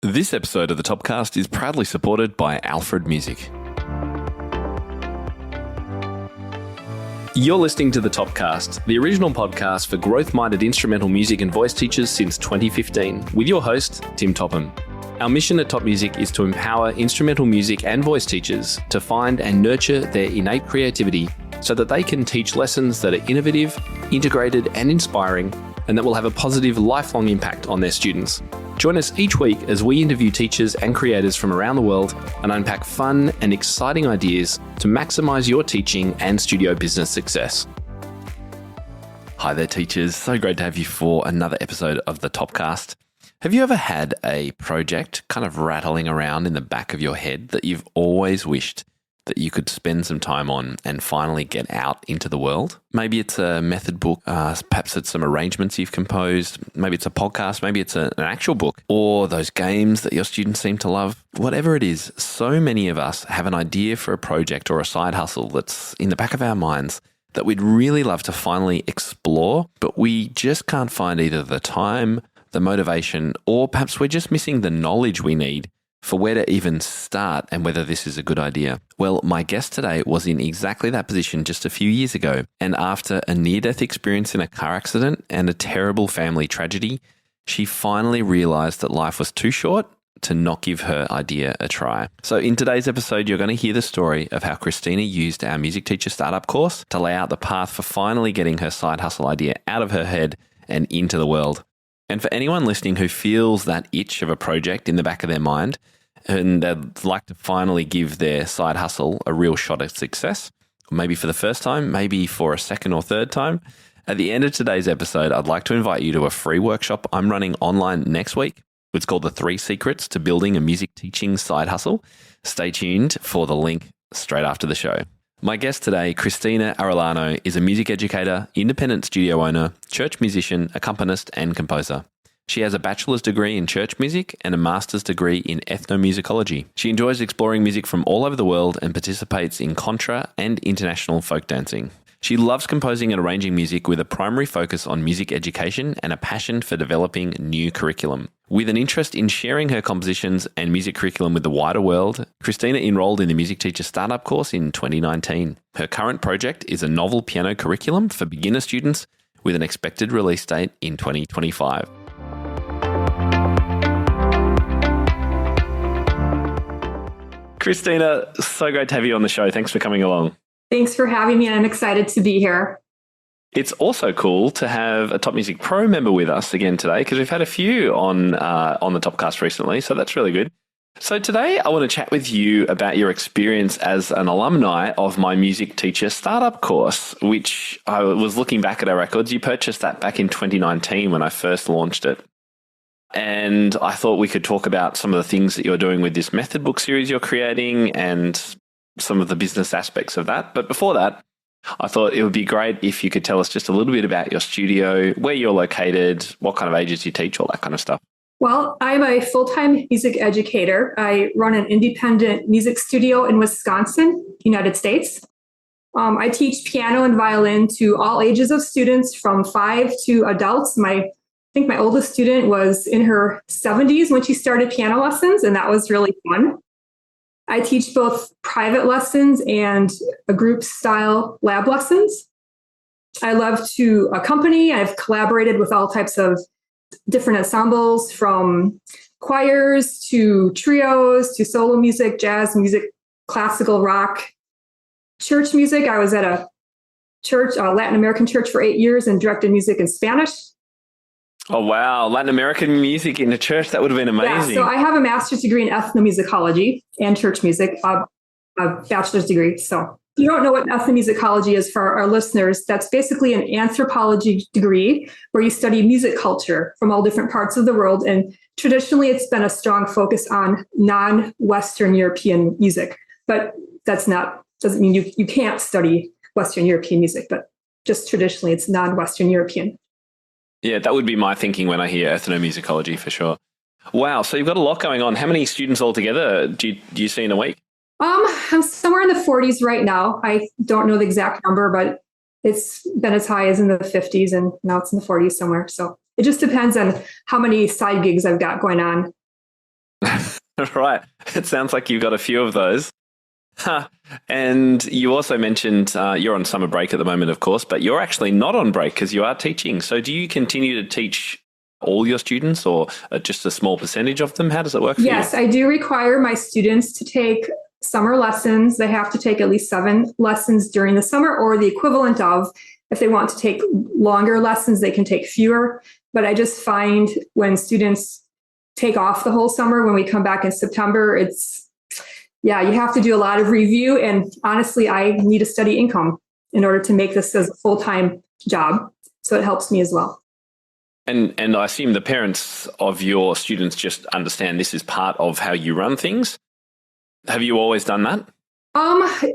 This episode of the Topcast is proudly supported by Alfred Music. You're listening to the Topcast, the original podcast for growth-minded instrumental music and voice teachers since 2015, with your host, Tim Topham. Our mission at Top Music is to empower instrumental music and voice teachers to find and nurture their innate creativity so that they can teach lessons that are innovative, integrated, and inspiring, and that will have a positive, lifelong impact on their students. Join us each week as we interview teachers and creators from around the world and unpack fun and exciting ideas to maximize your teaching and studio business success. Hi there, teachers. So great to have you for another episode of the Topcast. Have you ever had a project kind of rattling around in the back of your head that you've always wished that you could spend some time on and finally get out into the world? Maybe it's a method book, perhaps it's some arrangements you've composed, maybe it's a podcast, maybe it's an actual book, or those games that your students seem to love. Whatever it is, so many of us have an idea for a project or a side hustle that's in the back of our minds that we'd really love to finally explore, but we just can't find either the time, the motivation, or perhaps we're just missing the knowledge we need for where to even start and whether this is a good idea. Well, my guest today was in exactly that position just a few years ago, and after a near-death experience in a car accident and a terrible family tragedy, she finally realized that life was too short to not give her idea a try. So in today's episode, you're going to hear the story of how Kristina used our music teacher startup course to lay out the path for finally getting her side hustle idea out of her head and into the world. And for anyone listening who feels that itch of a project in the back of their mind and they'd like to finally give their side hustle a real shot at success, maybe for the first time, maybe for a second or third time, at the end of today's episode, I'd like to invite you to a free workshop I'm running online next week. It's called The 3 Secrets to Building a Music Teaching Side Hustle. Stay tuned for the link straight after the show. My guest today, Kristina Arellano, is a music educator, independent studio owner, church musician, accompanist, and composer. She has a bachelor's degree in church music and a master's degree in ethnomusicology. She enjoys exploring music from all over the world and participates in contra and international folk dancing. She loves composing and arranging music with a primary focus on music education and a passion for developing new curriculum. With an interest in sharing her compositions and music curriculum with the wider world, Kristina enrolled in the Music Teacher Startup course in 2019. Her current project is a novel piano curriculum for beginner students with an expected release date in 2025. Kristina, so great to have you on the show. Thanks for coming along. Thanks for having me, and I'm excited to be here. It's also cool to have a Top Music Pro member with us again today because we've had a few on the Topcast recently, so that's really good. So today I want to chat with you about your experience as an alumni of my Music Teacher Startup course, which I was looking back at our records. You purchased that back in 2019 when I first launched it. And I thought we could talk about some of the things that you're doing with this method book series you're creating and some of the business aspects of that. But before that, I thought it would be great if you could tell us just a little bit about your studio, where you're located, what kind of ages you teach, all that kind of stuff. Well, I'm a full-time music educator. I run an independent music studio in Wisconsin, United States. I teach piano and violin to all ages of students from 5 to adults. I think my oldest student was in her 70s when she started piano lessons, and that was really fun. I teach both private lessons and a group style lab lessons. I love to accompany. I've collaborated with all types of different ensembles, from choirs to trios to solo music, jazz music, classical rock, church music. I was at a church, a Latin American church for 8 years and directed music in Spanish. Oh, wow. Latin American music in a church. That would have been amazing. Yeah, so I have a master's degree in ethnomusicology and church music, a bachelor's degree. So if you don't know what ethnomusicology is for our listeners, that's basically an anthropology degree where you study music culture from all different parts of the world. And traditionally, it's been a strong focus on non-Western European music. But doesn't mean you can't study Western European music, but just traditionally, it's non-Western European. Yeah, that would be my thinking when I hear ethnomusicology for sure. Wow, so you've got a lot going on. How many students altogether do you see in a week? I'm somewhere in the 40s right now. I don't know the exact number, but it's been as high as in the 50s, and now it's in the 40s somewhere. So it just depends on how many side gigs I've got going on. Right. It sounds like you've got a few of those. Huh. And you also mentioned you're on summer break at the moment, of course, but you're actually not on break because you are teaching. So do you continue to teach all your students or just a small percentage of them? How does it work for you? Yes, I do require my students to take summer lessons. They have to take at least 7 lessons during the summer, or the equivalent of, if they want to take longer lessons, they can take fewer. But I just find when students take off the whole summer, when we come back in September, you have to do a lot of review. And honestly, I need a steady income in order to make this as a full-time job. So it helps me as well. And I assume the parents of your students just understand this is part of how you run things. Have you always done that?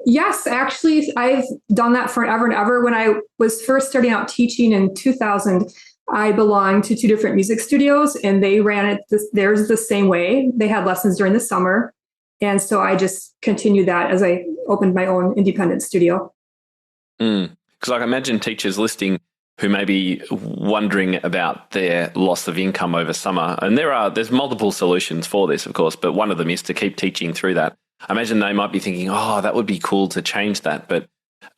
Yes, actually, I've done that forever and ever. When I was first starting out teaching in 2000, I belonged to 2 different music studios, and they ran it theirs the same way. They had lessons during the summer. And so I just continued that as I opened my own independent studio. Because I can imagine teachers listening who may be wondering about their loss of income over summer. And there's multiple solutions for this, of course, but one of them is to keep teaching through that. I imagine they might be thinking, oh, that would be cool to change that. But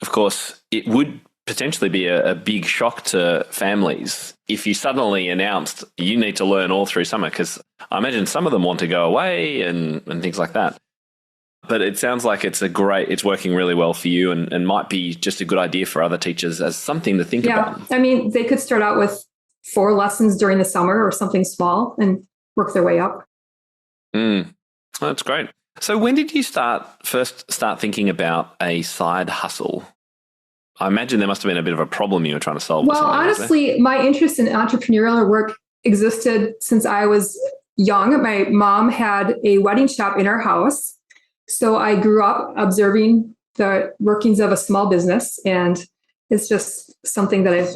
of course, it would potentially be a big shock to families if you suddenly announced you need to learn all through summer, because I imagine some of them want to go away and things like that. But it sounds like it's working really well for you and might be just a good idea for other teachers as something to think about. I mean, they could start out with 4 lessons during the summer or something small and work their way up. That's great. So when did you first start thinking about a side hustle? I imagine there must have been a bit of a problem you were trying to solve. Well, honestly, my interest in entrepreneurial work existed since I was young. My mom had a wedding shop in our house. So I grew up observing the workings of a small business, and it's just something that I've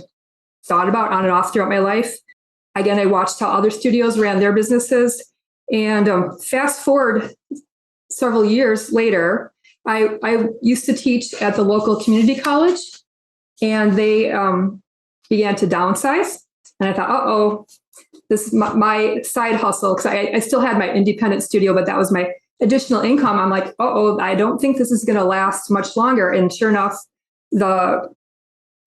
thought about on and off throughout my life. Again, I watched how other studios ran their businesses, and fast forward several years later, I used to teach at the local community college, and they began to downsize. And I thought, this is my side hustle, because I still had my independent studio, but that was my additional income. I'm like, I don't think this is going to last much longer. And sure enough, the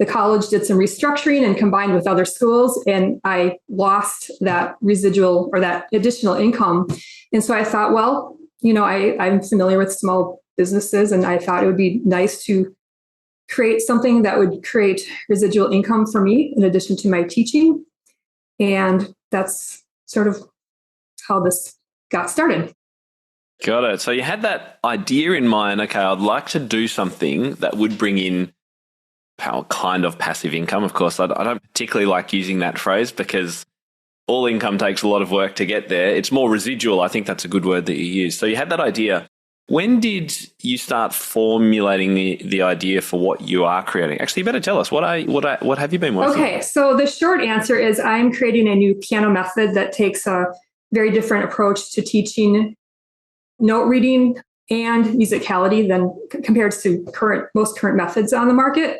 college did some restructuring and combined with other schools, and I lost that residual or that additional income. And so I thought, well, I'm familiar with small businesses, and I thought it would be nice to create something that would create residual income for me in addition to my teaching. And that's sort of how this got started. Got it. So you had that idea in mind, okay, I'd like to do something that would bring in kind of passive income. Of course, I don't particularly like using that phrase because all income takes a lot of work to get there. It's more residual. I think that's a good word that you use. So you had that idea. When did you start formulating the idea for what you are creating? Actually, you better tell us. What have you been working on? Okay, so the short answer is I'm creating a new piano method that takes a very different approach to teaching note reading and musicality than compared to most current methods on the market.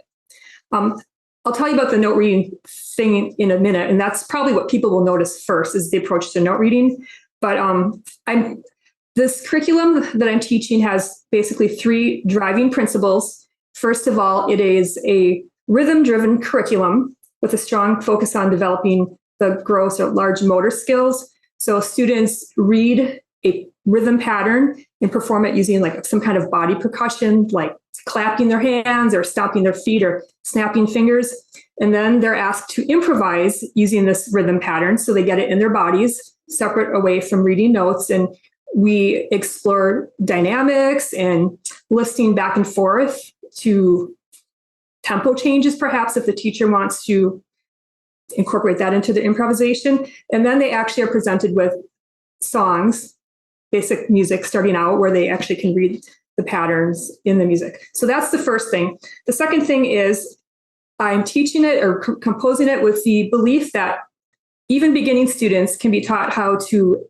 I'll tell you about the note reading thing in a minute, and that's probably what people will notice first is the approach to note reading. But this curriculum that I'm teaching has basically 3 driving principles. First of all, it is a rhythm-driven curriculum with a strong focus on developing the gross or large motor skills. So students read a rhythm pattern and perform it using like some kind of body percussion, like clapping their hands or stomping their feet or snapping fingers. And then they're asked to improvise using this rhythm pattern. So they get it in their bodies, separate away from reading notes. And we explore dynamics and listing back and forth to tempo changes, perhaps, if the teacher wants to incorporate that into the improvisation. And then they actually are presented with songs, basic music starting out where they actually can read the patterns in the music. So that's the first thing. The second thing is I'm teaching it or composing it with the belief that even beginning students can be taught how to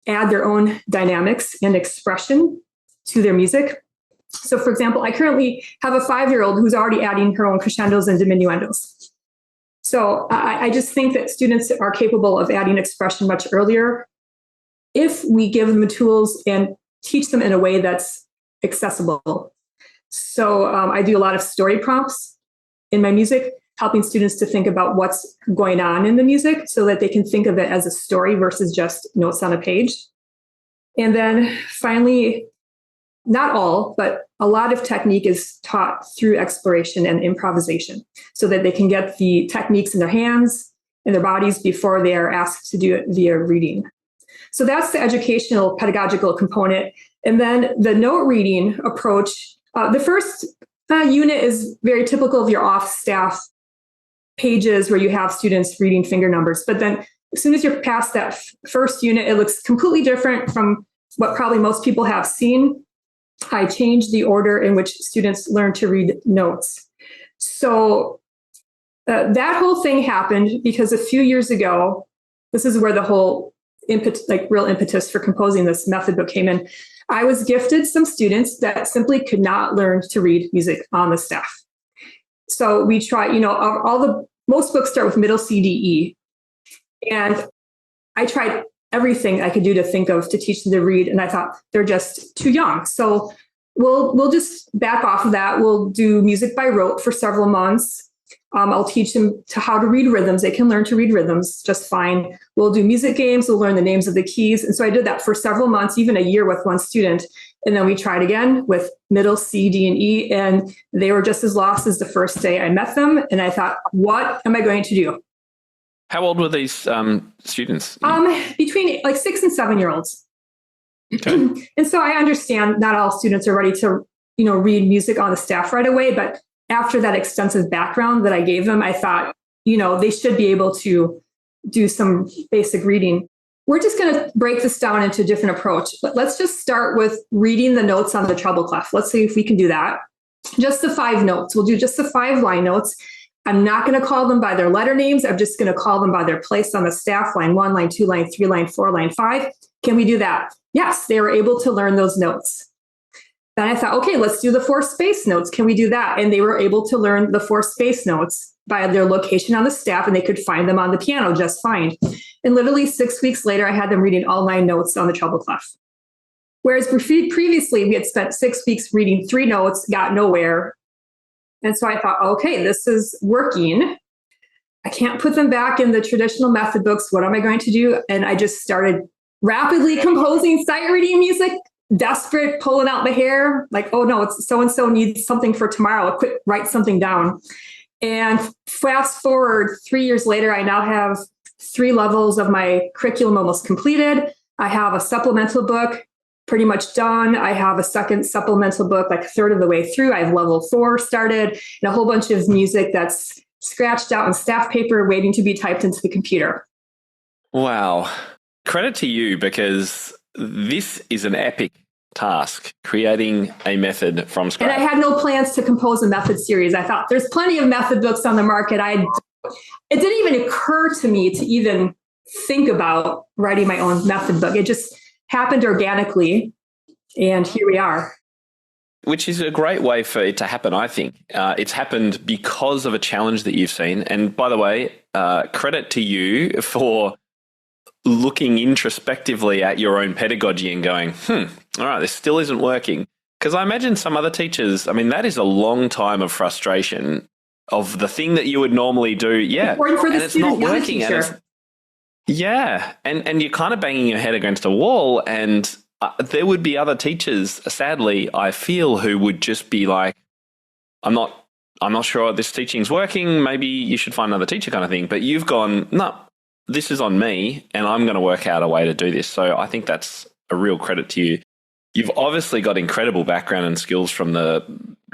add their own dynamics and expression to their music. So for example, I currently have a 5-year-old who's already adding her own crescendos and diminuendos. So I just think that students are capable of adding expression much earlier. if we give them the tools and teach them in a way that's accessible. So I do a lot of story prompts in my music, helping students to think about what's going on in the music so that they can think of it as a story versus just notes on a page. And then finally, not all, but a lot of technique is taught through exploration and improvisation so that they can get the techniques in their hands and their bodies before they are asked to do it via reading. So that's the educational pedagogical component. And then the note reading approach, the first unit is very typical of your off-staff pages where you have students reading finger numbers. But then as soon as you're past that first unit, it looks completely different from what probably most people have seen. I changed the order in which students learn to read notes. So that whole thing happened because a few years ago, this is where the whole real impetus for composing this method book came in. I was gifted some students that simply could not learn to read music on the staff. So we tried, most books start with middle C, D, E. And I tried everything I could do to think of to teach them to read. And I thought they're just too young. So we'll just back off of that. We'll do music by rote for several months. I'll teach them how to read rhythms. They can learn to read rhythms just fine. We'll do music games. We'll learn the names of the keys. And so I did that for several months, even a year with one student. And then we tried again with middle C, D, and E. And they were just as lost as the first day I met them. And I thought, what am I going to do? How old were these students? Between 6 and 7 year olds. Okay. And so I understand not all students are ready to, read music on the staff right away. But after that extensive background that I gave them, I thought, they should be able to do some basic reading. We're just going to break this down into a different approach. But let's just start with reading the notes on the treble clef. Let's see if we can do that. Just the 5 notes. We'll do just the 5 line notes. I'm not going to call them by their letter names. I'm just going to call them by their place on the staff, line 1, line 2, line 3, line 4, line 5. Can we do that? Yes, they were able to learn those notes. Then I thought, okay, let's do the 4 space notes. Can we do that? And they were able to learn the 4 space notes by their location on the staff, and they could find them on the piano just fine. And literally 6 weeks later, I had them reading all 9 notes on the treble clef. Whereas previously, we had spent 6 weeks reading 3 notes, got nowhere. And so I thought, okay, this is working. I can't put them back in the traditional method books. What am I going to do? And I just started rapidly composing sight reading music, desperate, pulling out my hair, like, oh no, it's so-and-so needs something for tomorrow. Quick, write something down. And fast forward 3 years later, I now have 3 levels of my curriculum almost completed. I have a supplemental book pretty much done. I have a second supplemental book, like a third of the way through. I have level 4 started and a whole bunch of music that's scratched out on staff paper waiting to be typed into the computer. Wow. Credit to you, because this is an epic task, creating a method from scratch. And I had no plans to compose a method series. I thought there's plenty of method books on the market. It didn't even occur to me to even think about writing my own method book. It just happened organically, and here we are. Which is a great way for it to happen, I think. It's happened because of a challenge that you've seen. And by the way, credit to you for looking introspectively at your own pedagogy and going, all right, this still isn't working. Because I imagine some other teachers, that is a long time of frustration of the thing that you would normally do. Yeah, for the and it's not working. And and you're kind of banging your head against a wall, and there would be other teachers, sadly, I feel, who would just be like, I'm not sure this teaching's working. Maybe you should find another teacher, kind of thing. But you've gone, no, this is on me, and I'm going to work out a way to do this. So I think that's a real credit to you. You've obviously got incredible background and skills from the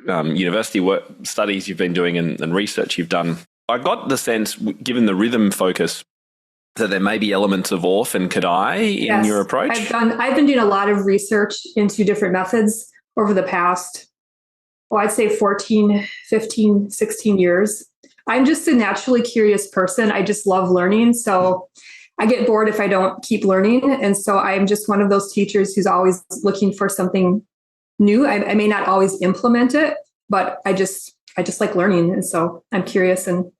university work studies you've been doing and research you've done. I got the sense, given the rhythm focus, that there may be elements of Orff and Kodály in your approach. I've been doing a lot of research into different methods over the past, I'd say 14, 15, 16 years. I'm just a naturally curious person. I just love learning. So I get bored if I don't keep learning. And so I'm just one of those teachers who's always looking for something new. I may not always implement it, but I just like learning. And so I'm curious, and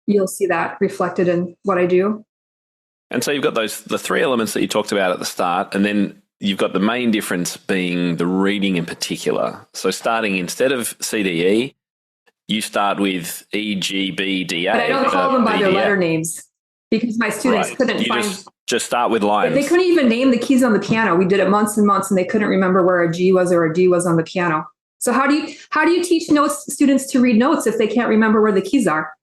you'll see that reflected in what I do. And so you've got the three elements that you talked about at the start, and then you've got the main difference being the reading in particular. So starting instead of CDE, you start with E, G, B, D, A. But I don't call them by their letter names because my students couldn't find. Just start with lines. They couldn't even name the keys on the piano. We did it months and months, and they couldn't remember where a G was or a D was on the piano. So how do you teach students to read notes if they can't remember where the keys are?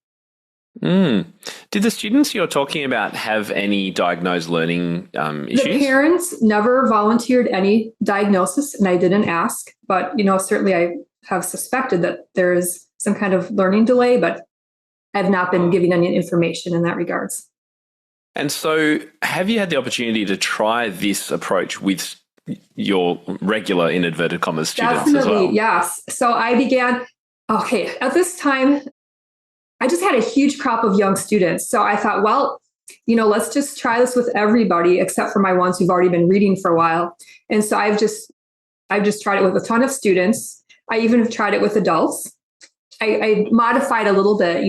Did the students you're talking about have any diagnosed learning issues? The parents never volunteered any diagnosis, and I didn't ask. But certainly I have suspected that there is some kind of learning delay, but I've not been given any information in that regards. And so have you had the opportunity to try this approach with your regular, in inverted commas, students as well? Yes. So I began, at this time, I just had a huge crop of young students. So I thought, well, let's just try this with everybody except for my ones who've already been reading for a while. And so I've just tried it with a ton of students. I even have tried it with adults. I modified a little bit,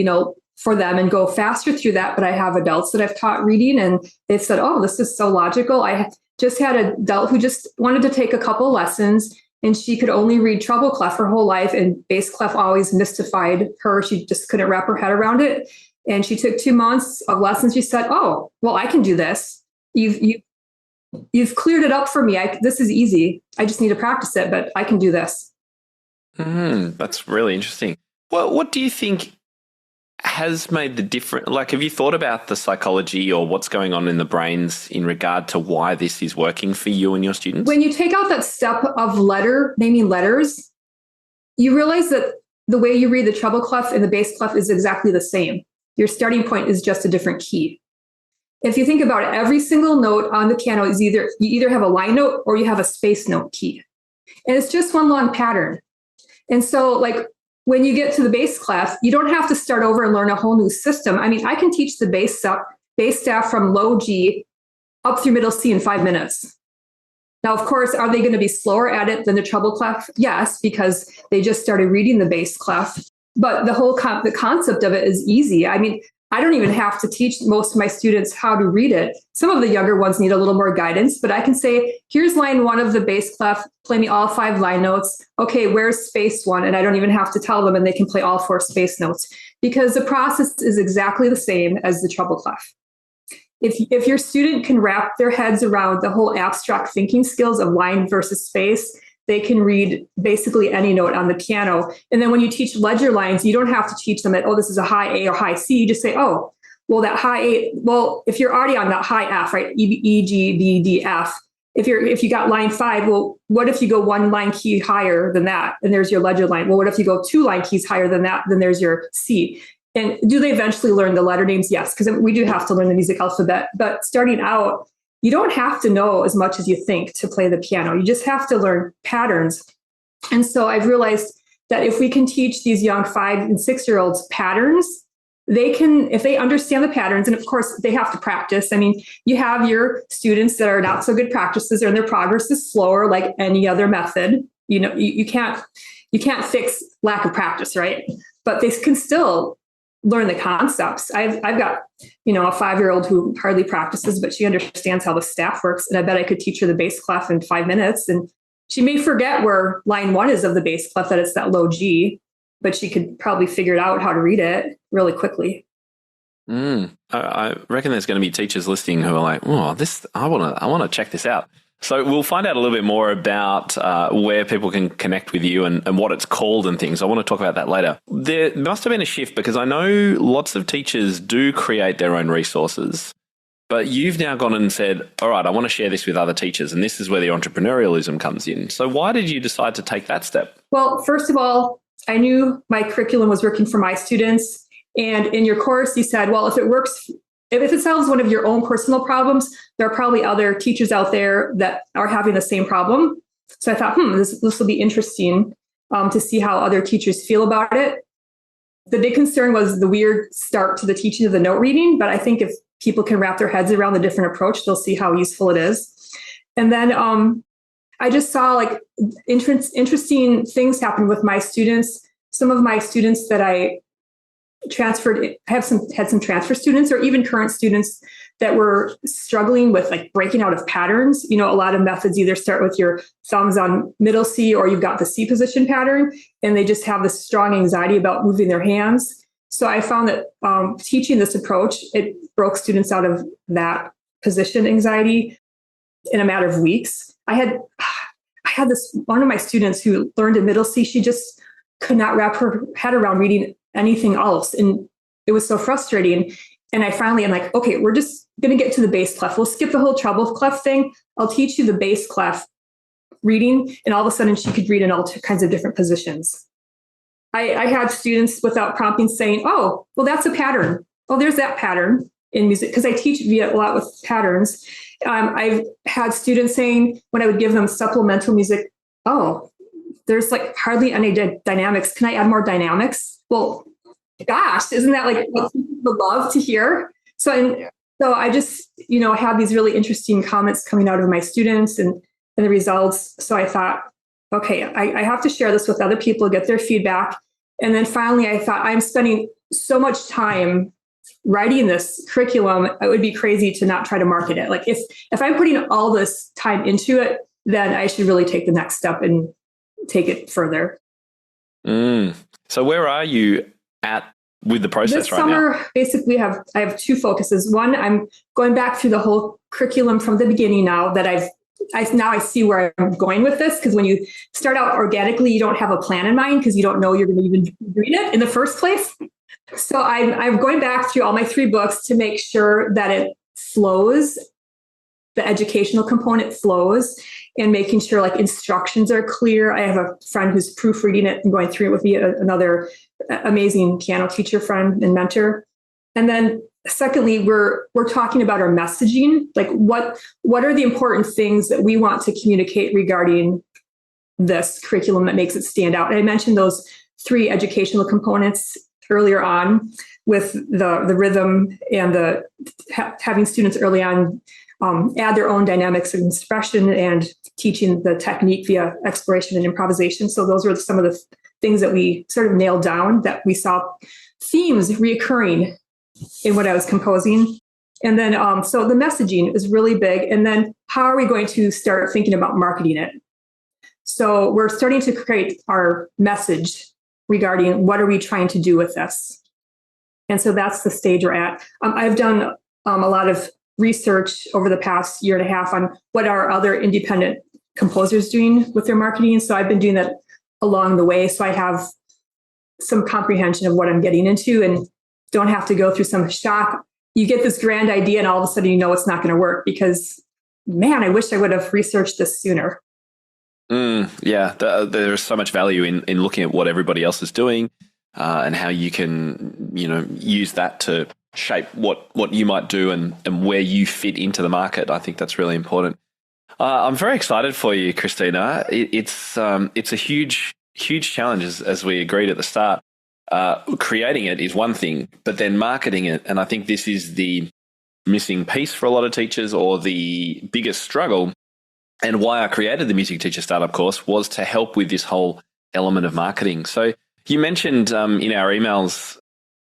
for them and go faster through that. But I have adults that I've taught reading and they've said, oh, this is so logical. I just had an adult who just wanted to take a couple lessons and she could only read treble clef her whole life. And bass clef always mystified her. She just couldn't wrap her head around it. And she took 2 months of lessons. She said, oh, well, I can do this. You've cleared it up for me. This is easy. I just need to practice it, but I can do this. That's really interesting. Well, what do you think has made the difference? Like, have you thought about the psychology or what's going on in the brains in regard to why this is working for you and your students? When you take out that step of naming letters, you realize that the way you read the treble clef and the bass clef is exactly the same. Your starting point is just a different key. If you think about it, every single note on the piano is you either have a line note or you have a space note key. And it's just one long pattern. And so when you get to the bass clef, you don't have to start over and learn a whole new system. I mean, I can teach the bass staff from low G up through middle C in 5 minutes. Now, of course, are they going to be slower at it than the treble clef? Yes, because they just started reading the bass clef. But the concept of it is easy. I mean, I don't even have to teach most of my students how to read it. Some of the younger ones need a little more guidance, but I can say, here's line 1 of the bass clef, play me all 5 line notes. Okay, where's space 1? And I don't even have to tell them, and they can play all 4 space notes because the process is exactly the same as the treble clef. If your student can wrap their heads around the whole abstract thinking skills of line versus space, they can read basically any note on the piano. And then when you teach ledger lines, you don't have to teach them that, oh, this is a high A or high C. You just say, oh, well, that high A, well, if you're already on that high F, right? E, G, B, D, F. If you got line 5, well, what if you go 1 line key higher than that? And there's your ledger line. Well, what if you go 2 line keys higher than that? Then there's your C. And do they eventually learn the letter names? Yes, because we do have to learn the music alphabet. But starting out, you don't have to know as much as you think to play the piano. You just have to learn patterns. And so I've realized that if we can teach these young 5 and 6-year-olds patterns, they can, if they understand the patterns, and of course they have to practice. I mean, you have your students that are not so good practices and their progress is slower like any other method. You can't fix lack of practice, right? But they can still learn the concepts. I've got, a 5-year-old who hardly practices, but she understands how the staff works. And I bet I could teach her the bass clef in 5 minutes. And she may forget where line 1 is of the bass clef, that it's that low G, but she could probably figure out how to read it really quickly. I reckon there's going to be teachers listening who are like, oh, I want to check this out. So we'll find out a little bit more about where people can connect with you and what it's called and things. I want to talk about that later. There must have been a shift because I know lots of teachers do create their own resources, but you've now gone and said, all right, I want to share this with other teachers. And this is where the entrepreneurialism comes in. So why did you decide to take that step? Well, first of all, I knew my curriculum was working for my students. And in your course, you said, well, if it solves one of your own personal problems, there are probably other teachers out there that are having the same problem. So I thought, this will be interesting to see how other teachers feel about it. The big concern was the weird start to the teaching of the note reading, but I think if people can wrap their heads around the different approach, they'll see how useful it is. And then I just saw interesting things happen with my students. Some of my students that I had some transfer students or even current students that were struggling with like breaking out of patterns. A lot of methods either start with your thumbs on middle C or you've got the C position pattern, and they just have this strong anxiety about moving their hands. So I found that teaching this approach, it broke students out of that position anxiety in a matter of weeks. I had this one of my students who learned in middle C. She just could not wrap her head around reading anything else, and it was so frustrating. And I'm like, okay, we're just going to get to the bass clef. We'll skip the whole treble clef thing. I'll teach you the bass clef reading, and all of a sudden she could read in all kinds of different positions. I had students without prompting saying, oh, well, that's a pattern. Oh, there's that pattern in music, because I teach a lot with patterns. I've had students saying when I would give them supplemental music, oh, there's like hardly any dynamics. Can I add more dynamics? Well, gosh, isn't that like what people would love to hear? So I just, had these really interesting comments coming out of my students and the results. So I thought, okay, I have to share this with other people, get their feedback. And then finally, I thought, I'm spending so much time writing this curriculum, it would be crazy to not try to market it. Like if I'm putting all this time into it, then I should really take the next step and take it further. So where are you at with the process right now? This summer, basically, I have two focuses. One, I'm going back through the whole curriculum from the beginning now that I see where I'm going with this, because when you start out organically, you don't have a plan in mind because you don't know you're going to even read it in the first place. So I'm going back through all my 3 books to make sure that it flows, the educational component flows, and making sure like instructions are clear. I have a friend who's proofreading it and going through it with me, another amazing piano teacher friend and mentor. And then secondly, we're talking about our messaging, like what are the important things that we want to communicate regarding this curriculum that makes it stand out. And I mentioned those 3 educational components earlier on with the rhythm and having students early on add their own dynamics of expression and teaching the technique via exploration and improvisation. So those were some of the things that we sort of nailed down, that we saw themes reoccurring in what I was composing. And then, so the messaging is really big. And then how are we going to start thinking about marketing it? So we're starting to create our message regarding what are we trying to do with this? And so that's the stage we're at. I've done a lot of research over the past year and a half on what are other independent composers doing with their marketing. So I've been doing that along the way. So I have some comprehension of what I'm getting into and don't have to go through some shock. You get this grand idea and all of a sudden it's not going to work because, man, I wish I would have researched this sooner. Yeah, there's so much value in looking at what everybody else is doing and how you can, use that to shape what you might do and where you fit into the market. I think that's really important. I'm very excited for you, Kristina. It's a huge challenge, as we agreed at the start. Creating it is one thing, but then marketing it, and I think this is the missing piece for a lot of teachers, or the biggest struggle. And why I created the Music Teacher Startup course was to help with this whole element of marketing. So you mentioned in our emails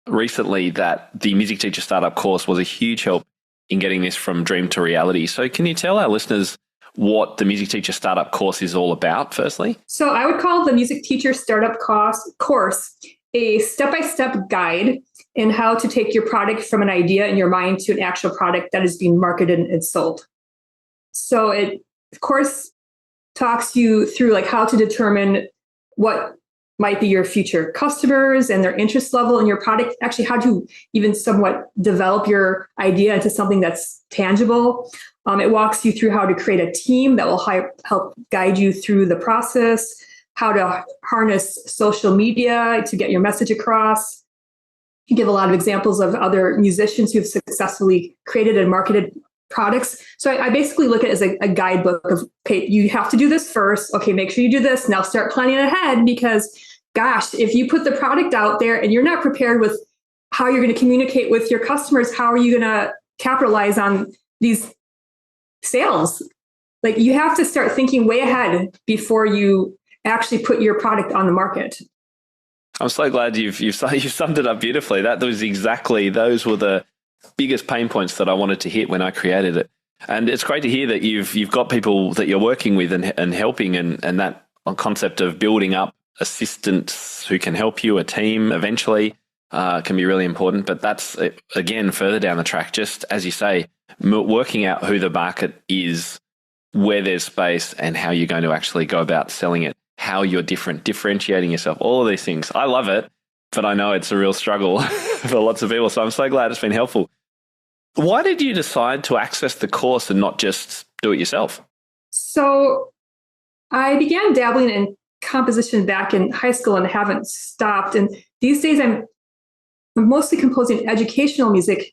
recently that the Music Teacher Startup course was a huge help in getting this from dream to reality. So can you tell our listeners what the Music Teacher Startup course is all about, firstly? So I would call the Music Teacher Startup course a step-by-step guide in how to take your product from an idea in your mind to an actual product that is being marketed and sold. So it, of course, talks you through like how to determine what might be your future customers and their interest level in your product, actually how to even somewhat develop your idea into something that's tangible. It walks you through how to create a team that will help guide you through the process, how to harness social media to get your message across. You give a lot of examples of other musicians who've successfully created and marketed products. So I basically look at it as a guidebook of, okay, you have to do this first. Okay, make sure you do this. Now start planning ahead, because gosh, if you put the product out there and you're not prepared with how you're going to communicate with your customers, how are you going to capitalize on these sales? Like, you have to start thinking way ahead before you actually put your product on the market. I'm so glad you've summed it up beautifully. Those were the biggest pain points that I wanted to hit when I created it. And it's great to hear that you've got people that you're working with and helping, and that concept of building up assistants who can help you, a team eventually, can be really important. But that's, again, further down the track, just as you say, working out who the market is, where there's space, and how you're going to actually go about selling it, how you're differentiating yourself, all of these things. I love it, but I know it's a real struggle for lots of people. So I'm so glad it's been helpful. Why did you decide to access the course and not just do it yourself? So I began dabbling in composition back in high school and haven't stopped. And these days I'm mostly composing educational music.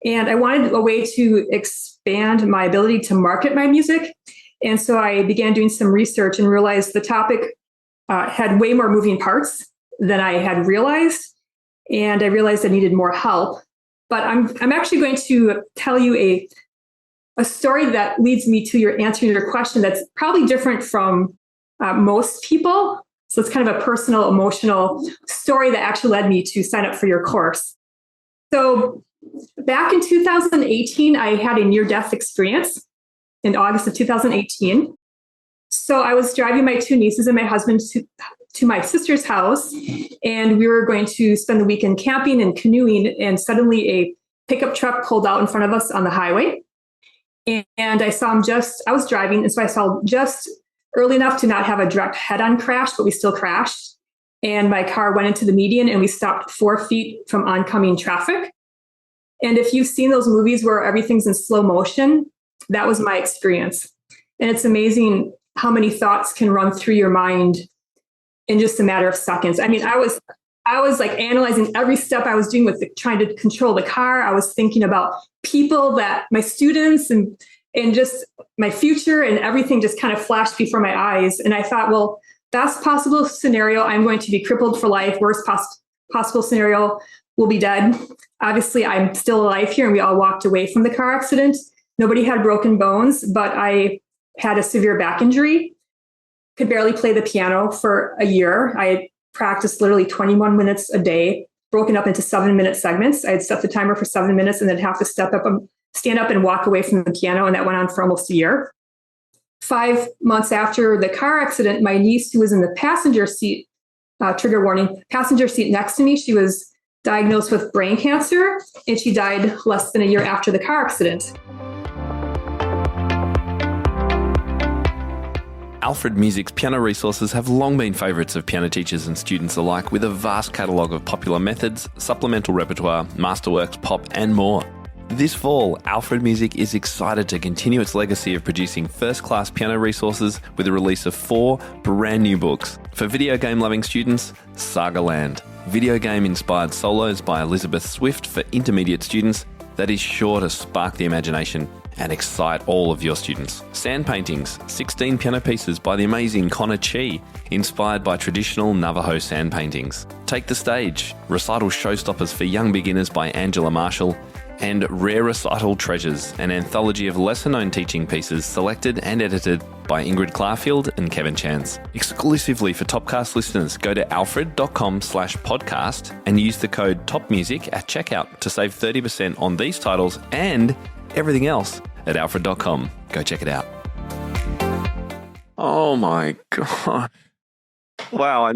And I wanted a way to expand my ability to market my music. And so I began doing some research and realized the topic had way more moving parts than I had realized. And I realized I needed more help. But I'm actually going to tell you a story that leads me to answering your question that's probably different from most people. So it's kind of a personal, emotional story that actually led me to sign up for your course. So back in 2018, I had a near-death experience in August of 2018. So I was driving my two nieces and my husband to my sister's house, and we were going to spend the weekend camping and canoeing, and suddenly a pickup truck pulled out in front of us on the highway. And I was driving, and so I saw just early enough to not have a direct head-on crash, but we still crashed. And my car went into the median, and we stopped 4 feet from oncoming traffic. And if you've seen those movies where everything's in slow motion, that was my experience. And it's amazing how many thoughts can run through your mind in just a matter of seconds. I mean, I was like analyzing every step I was doing with trying to control the car. I was thinking about people, that my students and just my future, and everything just kind of flashed before my eyes. And I thought, well, best possible scenario, I'm going to be crippled for life. Worst possible scenario, we'll be dead. Obviously, I'm still alive here, and we all walked away from the car accident. Nobody had broken bones, but I had a severe back injury. Could barely play the piano for a year. I practiced literally 21 minutes a day, broken up into 7-minute segments. I'd set the timer for 7 minutes and then have to stand up and walk away from the piano. And that went on for almost a year. 5 months after the car accident, my niece, who was in the passenger seat, trigger warning, passenger seat next to me, she was diagnosed with brain cancer, and she died less than a year after the car accident. Alfred Music's piano resources have long been favourites of piano teachers and students alike, with a vast catalogue of popular methods, supplemental repertoire, masterworks, pop and more. This fall, Alfred Music is excited to continue its legacy of producing first-class piano resources with the release of 4 brand new books. For video game-loving students, Sagaland, video game-inspired solos by Elizabeth Swift for intermediate students that is sure to spark the imagination and excite all of your students. Sand Paintings, 16 piano pieces by the amazing Connor Chi, inspired by traditional Navajo sand paintings. Take the Stage, recital showstoppers for young beginners by Angela Marshall, and Rare Recital Treasures, an anthology of lesser-known teaching pieces selected and edited by Ingrid Clarfield and Kevin Chance. Exclusively for Topcast listeners, go to alfred.com/podcast and use the code TOPMUSIC at checkout to save 30% on these titles and everything else at alfred.com. Go check it out. Oh my God. Wow,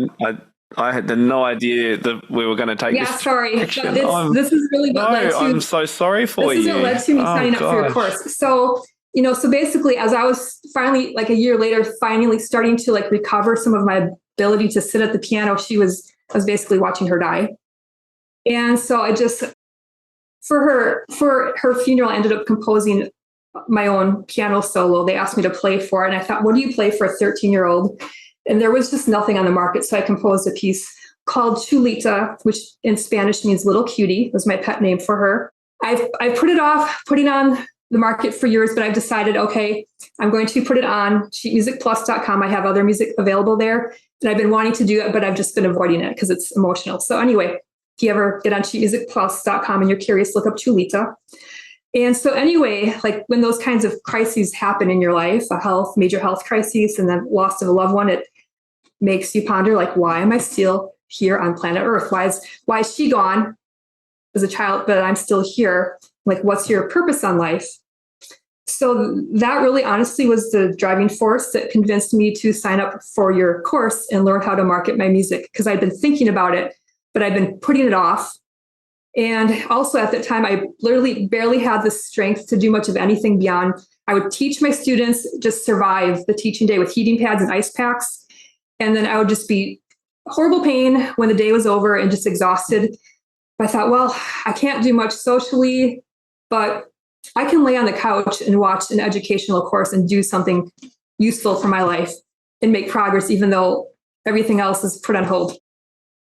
I had no idea that we were going to take this. Yeah, sorry. This is really what led to... I'm so sorry for you. This is what led to me signing up for your course. So, so basically, as I was finally, like a year later, finally starting to recover some of my ability to sit at the piano, I was basically watching her die. And so I just, for her funeral, I ended up composing my own piano solo. They asked me to play for it. And I thought, what do you play for a 13-year-old? And there was just nothing on the market. So I composed a piece called Chulita, which in Spanish means little cutie. It was my pet name for her. I've put it off putting on the market for years, but I've decided, okay, I'm going to put it on sheetmusicplus.com. I have other music available there. And I've been wanting to do it, but I've just been avoiding it because it's emotional. So anyway, if you ever get on sheetmusicplus.com and you're curious, look up Chulita. And so anyway, when those kinds of crises happen in your life, major health crises, and then loss of a loved one, it makes you ponder, why am I still here on planet Earth? Why is she gone as a child, but I'm still here? Like, what's your purpose on life? So that really honestly was the driving force that convinced me to sign up for your course and learn how to market my music, because I'd been thinking about it, but I'd been putting it off. And also at that time, I literally barely had the strength to do much of anything beyond, I would teach my students, just survive the teaching day with heating pads and ice packs. And then I would just be horrible pain when the day was over and just exhausted. I thought, well, I can't do much socially, but I can lay on the couch and watch an educational course and do something useful for my life and make progress, even though everything else is put on hold.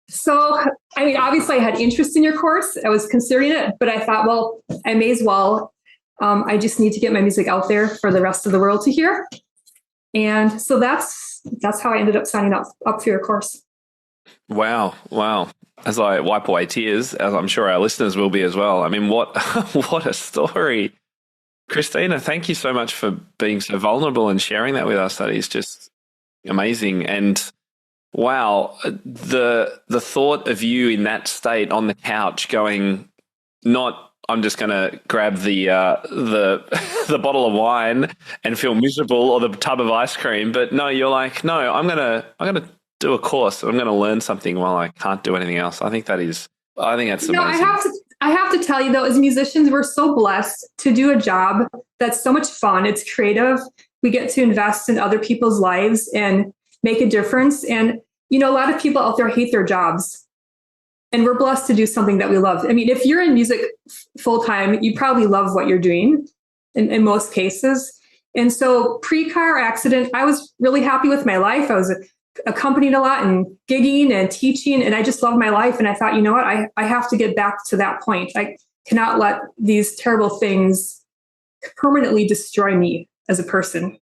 So, I mean, obviously I had interest in your course. I was considering it, but I thought, well, I may as well. I just need to get my music out there for the rest of the world to hear. And so that's how I ended up signing up for your course. Wow. As I wipe away tears, as I'm sure our listeners will be as well. I mean, what a story. Kristina, thank you so much for being so vulnerable and sharing that with us. That is just amazing. And wow, the thought of you in that state on the couch going, not I'm just going to grab the the bottle of wine and feel miserable, or the tub of ice cream, but no, you're like, no, I'm going to do a course. I'm going to learn something while I can't do anything else. I think that's amazing. I have to tell you though, as musicians, we're so blessed to do a job that's so much fun. It's creative. We get to invest in other people's lives and make a difference. And, a lot of people out there hate their jobs, and we're blessed to do something that we love. I mean, if you're in music full time, you probably love what you're doing in most cases. And so pre-car accident, I was really happy with my life. I was accompanied a lot and gigging and teaching, and I just loved my life. And I thought, you know what, I have to get back to that point. I cannot let these terrible things permanently destroy me as a person.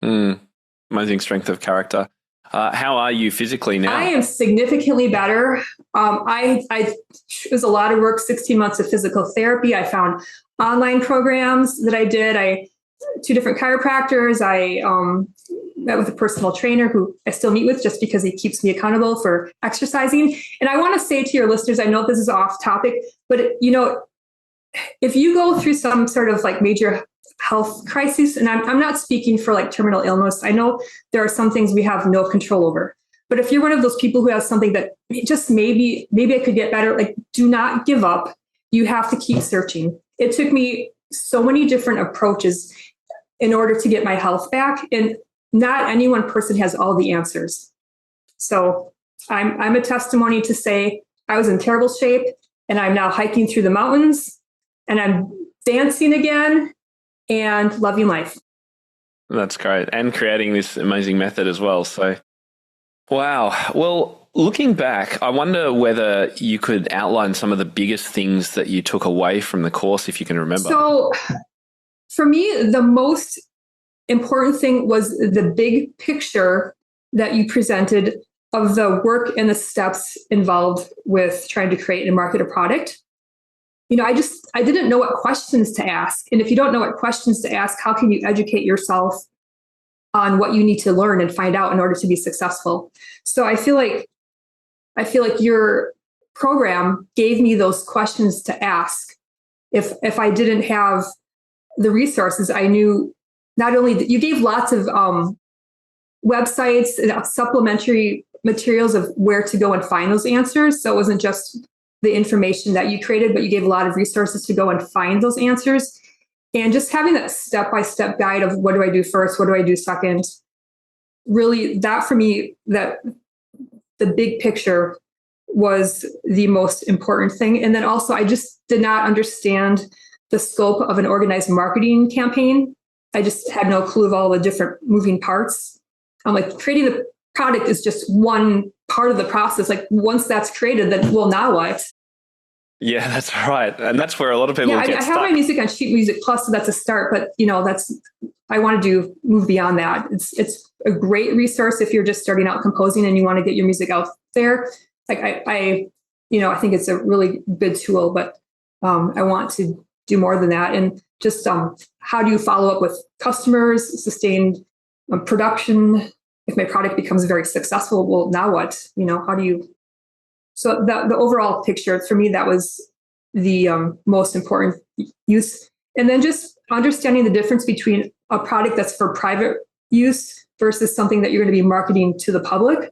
Amazing strength of character. How are you physically now? I am significantly better. It was a lot of work, 16 months of physical therapy. I found online programs that I did. 2 different chiropractors. I met with a personal trainer who I still meet with just because he keeps me accountable for exercising. And I want to say to your listeners, I know this is off topic, but if you go through some sort of like major health crisis, and I'm not speaking for like terminal illness. I know there are some things we have no control over, but if you're one of those people who has something that just maybe I could get better, like, do not give up. You have to keep searching. It took me so many different approaches in order to get my health back. And not any one person has all the answers. So I'm a testimony to say I was in terrible shape, and I'm now hiking through the mountains, and I'm dancing again and loving life. That's great. And creating this amazing method as well. So, wow. Well, looking back, I wonder whether you could outline some of the biggest things that you took away from the course, if you can remember. So for me, the most important thing was the big picture that you presented of the work and the steps involved with trying to create and market a product. I didn't know what questions to ask. And if you don't know what questions to ask, how can you educate yourself on what you need to learn and find out in order to be successful? So I feel like your program gave me those questions to ask. If I didn't have the resources, I knew not only that you gave lots of websites and supplementary materials of where to go and find those answers. So it wasn't just the information that you created, but you gave a lot of resources to go and find those answers. And just having that step-by-step guide of what do I do first, what do I do second, really, that for me, that the big picture was the most important thing. And then also, I just did not understand the scope of an organized marketing campaign. I just had no clue of all the different moving parts. I'm like, creating the product is just one part of the process. Like, once that's created, then, well, now what? Yeah, that's right. And that's where a lot of people get I stuck. have my music on Sheet Music Plus, so that's a start. But, I want to move beyond that. It's a great resource if you're just starting out composing and you want to get your music out there. Like, I think it's a really good tool, but I want to do more than that. And just how do you follow up with customers, sustained production? If my product becomes very successful, well, now what? How do you So the overall picture, for me, that was the most important use. And then just understanding the difference between a product that's for private use versus something that you're going to be marketing to the public.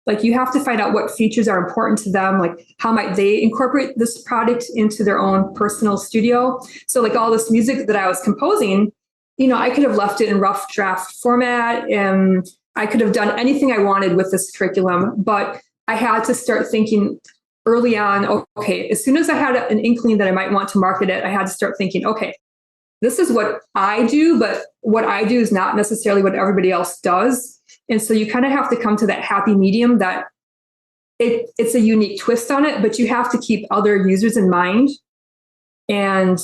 Like you have to find out what features are important to them, like how might they incorporate this product into their own personal studio. So like all this music that I was composing, I could have left it in rough draft format and I could have done anything I wanted with this curriculum, but I had to start thinking early on, okay, as soon as I had an inkling that I might want to market it, I had to start thinking, okay, this is what I do, but what I do is not necessarily what everybody else does. And so you kind of have to come to that happy medium that it's a unique twist on it, but you have to keep other users in mind. And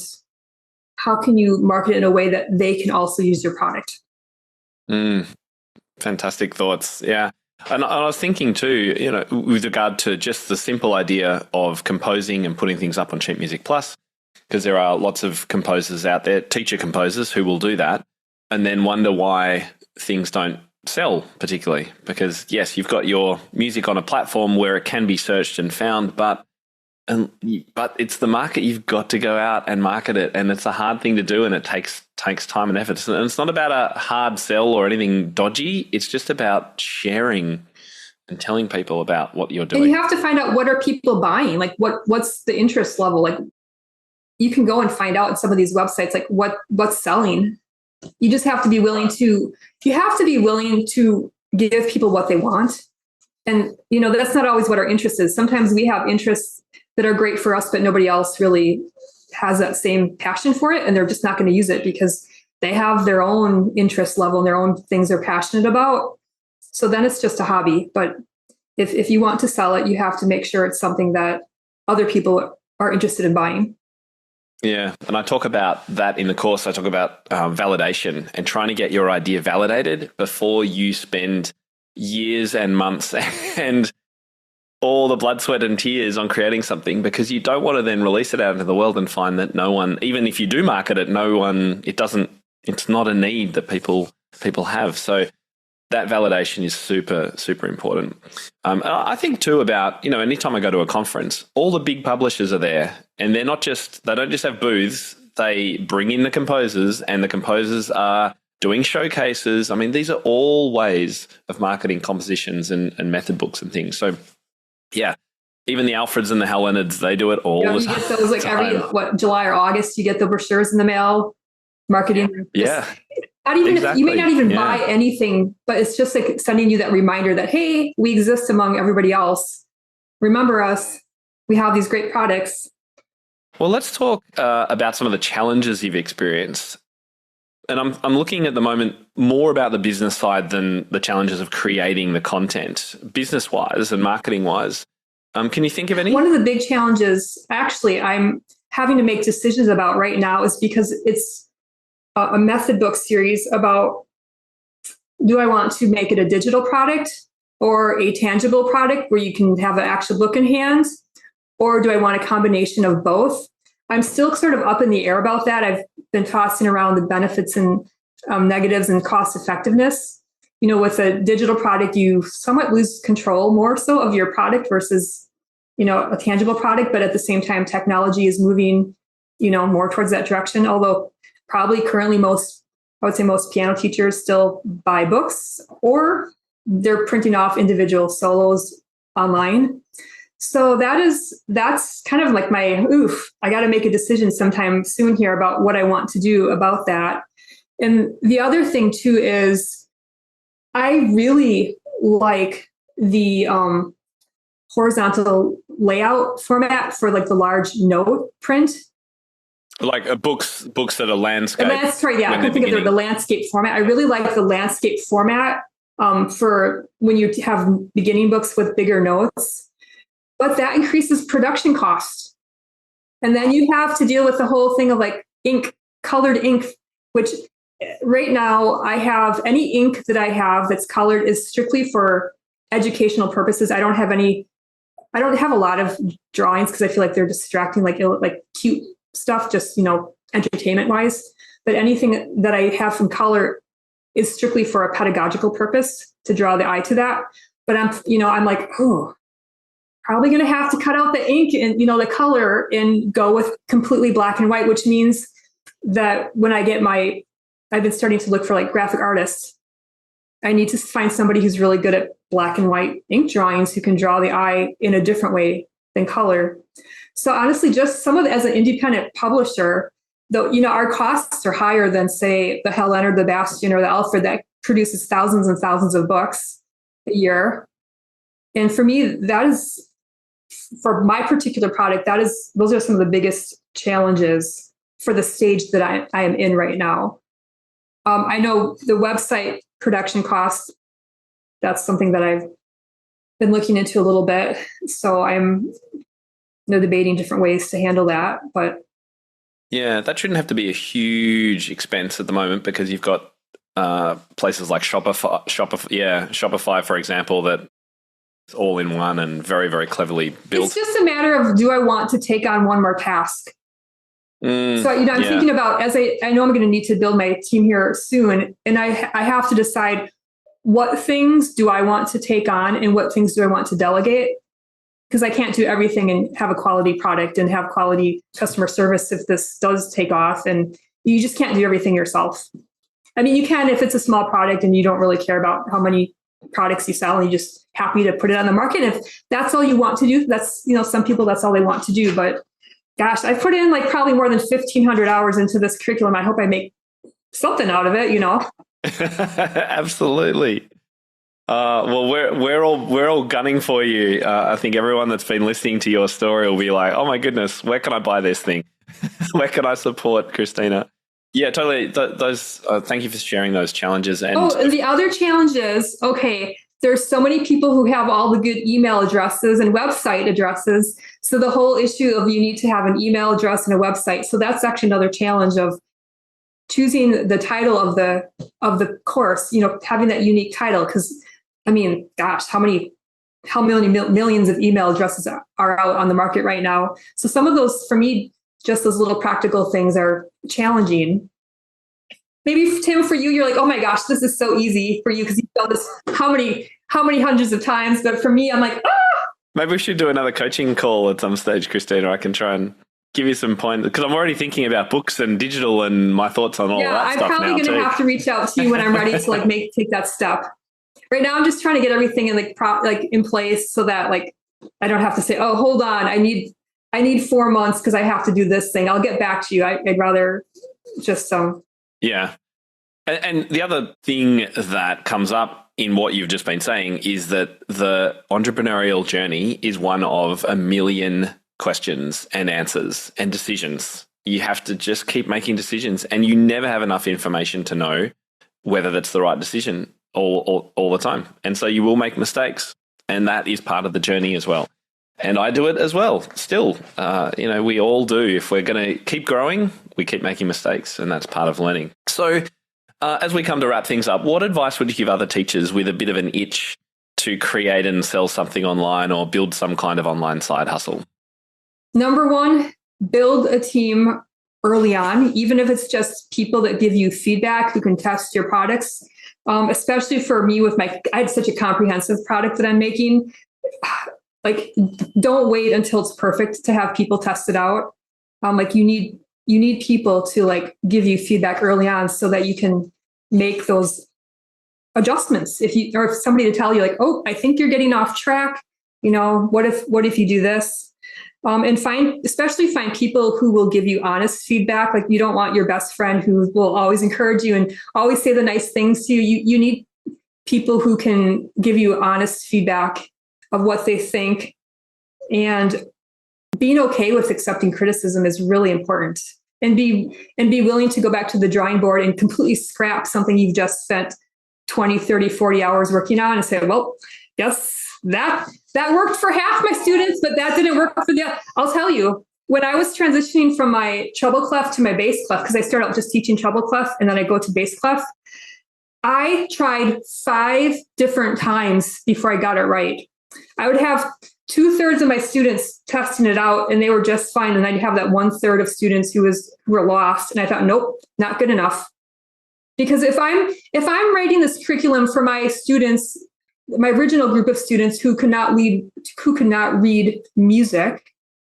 how can you market it in a way that they can also use your product? Fantastic thoughts. Yeah. And I was thinking too, with regard to just the simple idea of composing and putting things up on Sheet Music Plus, because there are lots of composers out there, teacher composers who will do that and then wonder why things don't sell particularly. Because yes, you've got your music on a platform where it can be searched and found, but it's the market. You've got to go out and market it, and it's a hard thing to do, and it takes time and effort. And it's not about a hard sell or anything dodgy. It's just about sharing and telling people about what you're doing. And you have to find out, what are people buying? Like what's the interest level? Like you can go and find out at some of these websites, like what's selling. You just have to be willing to give people what they want. And, that's not always what our interest is. Sometimes we have interests that are great for us, but nobody else really has that same passion for it. And they're just not going to use it because they have their own interest level and their own things they're passionate about. So then it's just a hobby. But if you want to sell it, you have to make sure it's something that other people are interested in buying. Yeah. And I talk about that in the course. I talk about validation and trying to get your idea validated before you spend years and months and all the blood, sweat and tears on creating something, because you don't want to then release it out into the world and find that no one, even if you do market it, it's not a need that people have. So that validation is super, super important. I think too about, anytime I go to a conference, all the big publishers are there, and they don't just have booths, they bring in the composers, and the composers are doing showcases. I mean, these are all ways of marketing compositions and method books and things. So yeah, even the Alfreds and the Helenards, they do it all the time. You get those like every July or August, you get the brochures in the mail, marketing. Yeah. Not even exactly. You may not even buy anything, but it's just like sending you that reminder that, hey, we exist among everybody else. Remember us. We have these great products. Well, let's talk about some of the challenges you've experienced. And I'm looking at the moment more about the business side than the challenges of creating the content, business-wise and marketing-wise. Can you think of any? One of the big challenges, actually, I'm having to make decisions about right now is because it's a method book series about, do I want to make it a digital product or a tangible product where you can have an actual book in hand? Or do I want a combination of both? I'm still sort of up in the air about that. I've been tossing around the benefits and negatives and cost effectiveness. With a digital product, you somewhat lose control more so of your product versus, a tangible product. But at the same time, technology is moving, more towards that direction. Although probably currently most piano teachers still buy books, or they're printing off individual solos online. So that's kind of like I got to make a decision sometime soon here about what I want to do about that. And the other thing too is I really like the horizontal layout format for like the large note print. Like books that are landscape. Sorry, yeah, I can think of the landscape format. I really like the landscape format for when you have beginning books with bigger notes. But that increases production costs. And then you have to deal with the whole thing of like colored ink, which right now I have any ink that I have that's colored is strictly for educational purposes. I don't have a lot of drawings because I feel like they're distracting, like cute stuff, just, entertainment wise. But anything that I have from color is strictly for a pedagogical purpose to draw the eye to that. But I'm like, probably going to have to cut out the ink and, the color and go with completely black and white, which means that when I get I've been starting to look for like graphic artists. I need to find somebody who's really good at black and white ink drawings who can draw the eye in a different way than color. So honestly, just some of as an independent publisher, though, our costs are higher than say the Helen or the Bastion or the Alfred that produces thousands and thousands of books a year. And for me, that is, for my particular product, those are some of the biggest challenges for the stage that I am in right now. I know the website production costs, that's something that I've been looking into a little bit. So I'm debating different ways to handle that. But yeah, that shouldn't have to be a huge expense at the moment because you've got places like Shopify, for example, that is all in one and very, very cleverly built. It's just a matter of, do I want to take on one more task? So, I'm thinking about, as I know I'm going to need to build my team here soon, and I have to decide what things do I want to take on and what things do I want to delegate? Because I can't do everything and have a quality product and have quality customer service if this does take off, and you just can't do everything yourself. I mean, you can if it's a small product and you don't really care about how many products you sell and you're just happy to put it on the market. If that's all you want to do, that's, some people, that's all they want to do. But gosh, I've put in like probably more than 1,500 hours into this curriculum. I hope I make something out of it, Absolutely. Well, we're all gunning for you. I think everyone that's been listening to your story will be like, "Oh my goodness, where can I buy this thing? Where can I support Kristina?" Yeah, totally. Those. Thank you for sharing those challenges. And the other challenge is, okay, there's so many people who have all the good email addresses and website addresses. So the whole issue of you need to have an email address and a website. So that's actually another challenge of choosing the title of the course, having that unique title. Because I mean, gosh, how many millions of email addresses are out on the market right now? So some of those, for me, just those little practical things are challenging. Maybe, Tim, for you, you're like, oh my gosh, this is so easy for you because you've done this how many hundreds of times. But for me, I'm like, Maybe we should do another coaching call at some stage, Kristina. I can try and give you some points because I'm already thinking about books and digital and my thoughts on all that stuff now. I'm probably going to have to reach out to you when I'm ready to take that step. Right now, I'm just trying to get everything in place so that I don't have to say, oh, hold on, I need 4 months because I have to do this thing. I'll get back to you. I'd rather just Yeah. And the other thing that comes up in what you've just been saying is that the entrepreneurial journey is one of a million questions and answers and decisions. You have to just keep making decisions and you never have enough information to know whether that's the right decision all the time. And so you will make mistakes, and that is part of the journey as well. And I do it as well still. We all do. If we're going to keep growing, we keep making mistakes, and that's part of learning. So as we come to wrap things up, what advice would you give other teachers with a bit of an itch to create and sell something online or build some kind of online side hustle? Number one, build a team early on, even if it's just people that give you feedback who can test your products. Especially for me I had such a comprehensive product that I'm making. Don't wait until it's perfect to have people test it out. You need people to give you feedback early on so that you can make those adjustments. If somebody to tell you oh, I think you're getting off track. What if you do this? And especially find people who will give you honest feedback. You don't want your best friend who will always encourage you and always say the nice things to you. You need people who can give you honest feedback of what they think. And being okay with accepting criticism is really important. And be willing to go back to the drawing board and completely scrap something you've just spent 20, 30, 40 hours working on and say, well, yes, that worked for half my students, but that didn't work for the other. I'll tell you, when I was transitioning from my treble clef to my bass clef, because I started out just teaching treble clef and then I go to bass clef, I tried 5 different times before I got it right. I would have 2/3 of my students testing it out and they were just fine. And I'd have that 1/3 of students who were lost. And I thought, nope, not good enough. Because if I'm writing this curriculum for my students, my original group of students who could not read music,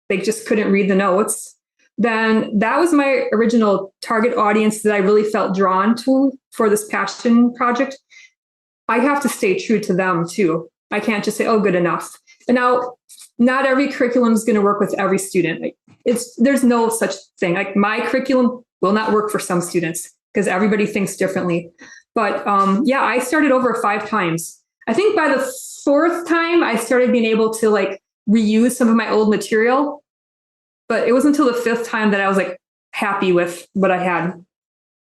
they just couldn't read the notes, then that was my original target audience that I really felt drawn to for this passion project. I have to stay true to them too. I can't just say, oh, good enough. And now, not every curriculum is going to work with every student. There's no such thing. Like my curriculum will not work for some students because everybody thinks differently. But I started over 5 times. I think by the 4th time, I started being able to like reuse some of my old material. But it wasn't until the 5th time that I was like happy with what I had.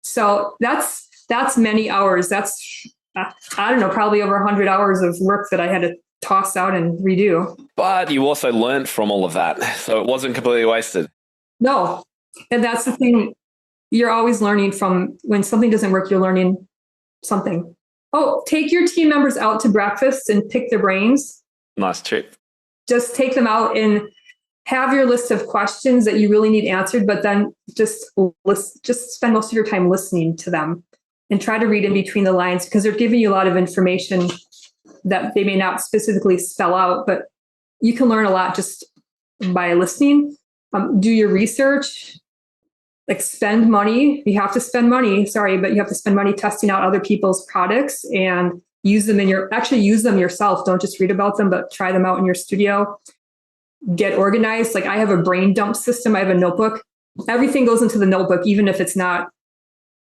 So that's many hours. That's, I don't know, probably over 100 hours of work that I had to toss out and redo. But you also learned from all of that. So it wasn't completely wasted. No. And that's the thing. You're always learning from when something doesn't work, you're learning something. Oh, take your team members out to breakfast and pick their brains. Nice tip. Just take them out and have your list of questions that you really need answered, but then just spend most of your time listening to them and try to read in between the lines because they're giving you a lot of information that they may not specifically spell out, but you can learn a lot just by listening. Do your research, like spend money. You have to spend money, but you have to spend money testing out other people's products and use them use them yourself. Don't just read about them, but try them out in your studio. Get organized. Like I have a brain dump system. I have a notebook. Everything goes into the notebook, even if it's not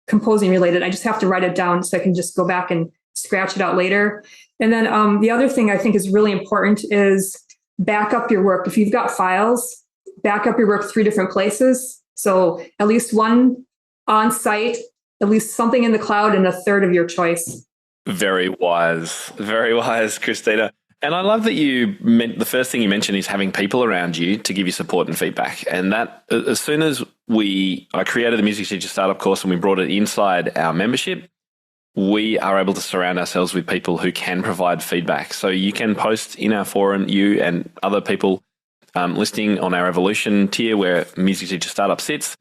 composing related. I just have to write it down so I can just go back and scratch it out later. And then the other thing I think is really important is back up your work. If you've got files, back up your work 3 different places. So at least one on site, at least something in the cloud, and a third of your choice. Very wise, Kristina. And I love that the first thing you mentioned is having people around you to give you support and feedback. And that as soon as I created the Music Teacher Startup course and we brought it inside our membership, we are able to surround ourselves with people who can provide feedback. So you can post in our forum, you and other people listening on our Evolution tier where Music Teacher Startup sits,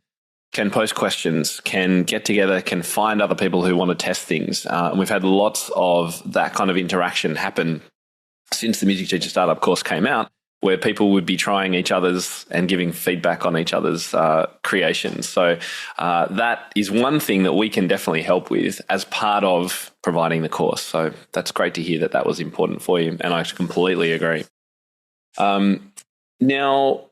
can post questions, can get together, can find other people who want to test things. And we've had lots of that kind of interaction happen since the Music Teacher Startup course came out, where people would be trying each other's and giving feedback on each other's creations. So that is one thing that we can definitely help with as part of providing the course. So that's great to hear that was important for you, and I completely agree. Now,